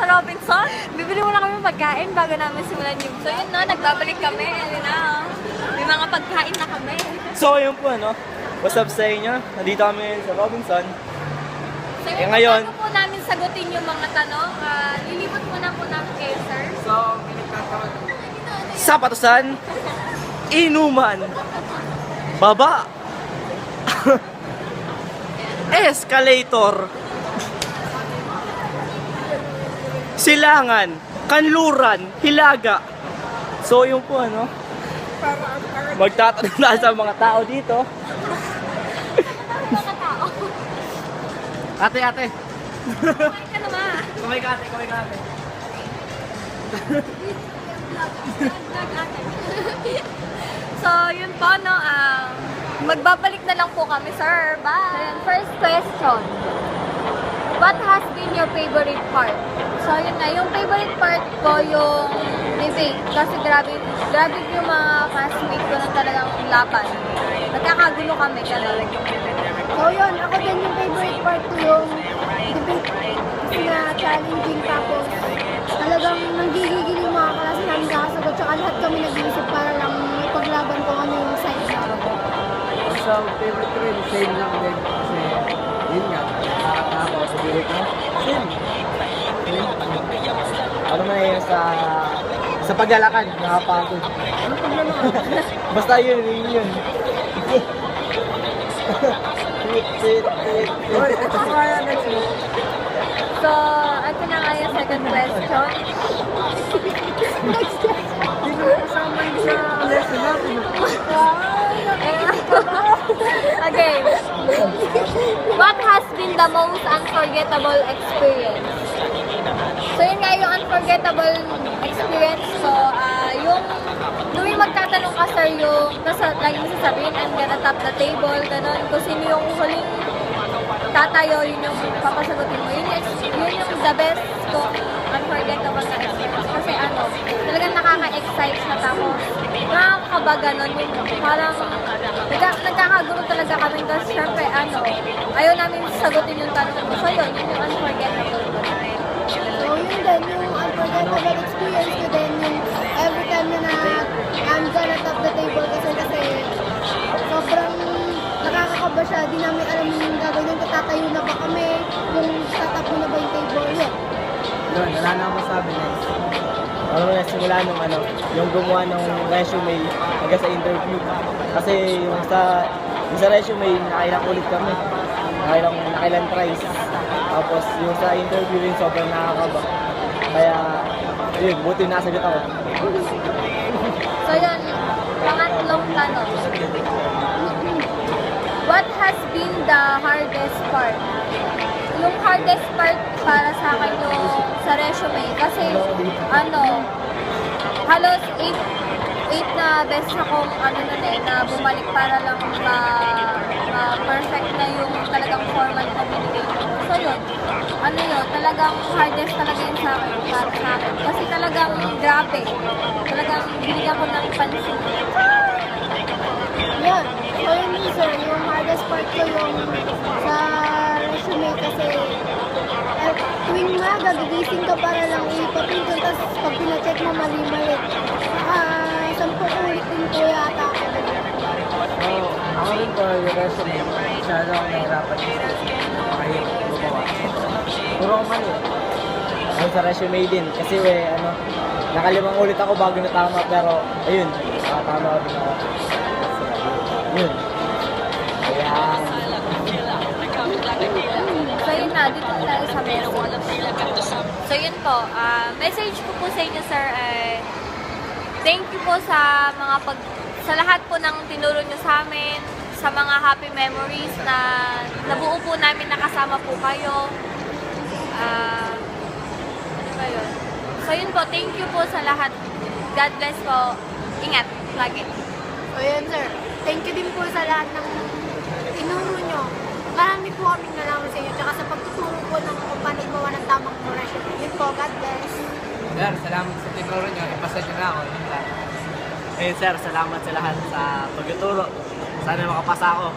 sa Robinson. Bibili muna kami ng pagkain bago namin simulan yung... So yun no, nagbabalik kami. Ayun na, may mga pagkain na kami. So yun po ano, what's up sa inyo? Nandito kami ngayon sa Robinson. So yun, ngayon, bago po namin sagutin yung mga tanong, lilipot muna po namin kayo, sir. So, minagkakaroon. Sapatusan, inuman, baba, escalator, silangan, kanluran, hilaga. So yung po ano, magtatanong na sa mga tao dito. Mga tao. Ate, ate. Kumain ka naman. Kumay ka ate, kumay ka ate. So, yun po, no, magbabalik na lang po kami, sir. Bye! Ayan, first question. What has been your favorite part? So, yun nga, yung favorite part ko yung debate. Kasi grabe yung mga classmates ko na talagang laban. Nagkakagulo kami, gano'n. So yun, ako din yung favorite part ko yung debate kasi na challenging tapos talagang nanggigigil yung mga klase namin kakasagot tsaka lahat kami nag-iisip para lang ipaglaban kung ano yung side namin. So, favorite ko rin, same lang din. Kasi, yun nga, nakakatawa sa bilik mo. Same. Ano man yun sa paglalakad, nakapagod. Ano problema ka? Basta yun. Hoy, ito kaya next mo. So, ito na nga yung second question. Hindi ko kasama yun sa lesson natin. Okay. What has been the most unforgettable experience? So, yun nga yung unforgettable experience ko. Yung may magtatanong ka, sir, yung lagi mo sasabihin, I'm gonna tap the table, gano'n. Kung sino yung huling tatayo, yun yung papasagutin mo. Yun yung the best ko unforgettable na experience. Kasi talagang nakaka-excite siya. Tapos, nakakaba gano'n. Yung parang, nagkakagulo talaga kami. Kasi syempre, ayaw namin sagutin yung tanong mo. So, yun yung unforgettable ko. So yun din, yung unforgettable experience ko din yung every time na I'm gonna top the table kasi sobrang nakakakaba siya, di namin alam yung gagawin kung tatayo na ba kami, kung tatap mo na ba yung table, yun. Yun, wala na akong masabi next. Ano na simula nung yung gumawa ng resume hanggang sa interview. Kasi yung sa resume, nakailang ulit kami. Nakailang tries. Tapos yung sa interview rin sobrang nakakaba. Kaya, yun, buti nasagot ako. So yun, pangatlong tanong. What has been the hardest part? Yung hardest part para sa akin yung sa resume. Kasi, halos 8 na beses akong na bumalik para lang ma-perfect na yung talagang format na binigay ko. So yun, talagang hardest talaga yun sa akin, para sa akin. Kasi talagang grabe. Talagang binigyan ko ng pansin. Yan. So yun yun sir, yung hardest part ko yung sa resume kasi tuwing gagising ka para lang ipapinto tapos pag pinacheck mo mali-mali. 10 ulit din po yata ako. So, ako rin po yung resume. Masyado akong nahirapan kahit gumawa. Puro ako mali. Ako sa resume din. Kasi nakalimang ulit ako bago natama. Pero, ayun, nakatama ako din ako. Yun. Kaya, So yun na, dito na tayo sa message. So yun po, message ko po sa inyo, sir, thank you po sa sa lahat po ng tinuro nyo sa amin, sa mga happy memories na nabuo po namin, nakasama po kayo. Ano ba yun? So yun po, thank you po sa lahat. God bless po. Ingat, lagi. So yun sir, thank you din po sa lahat ng tinuro nyo. Marami po kaming nalaman sa inyo tsaka sa pagtuturo po ng kung paano gumawa ng tamang resume. Yun po, God bless. Sir, salamat sa tinuro nyo. Ipasa nyo na ako. Yun lang. ayun sir, salamat sa lahat sa pagtuturo. Sana makapasa ako.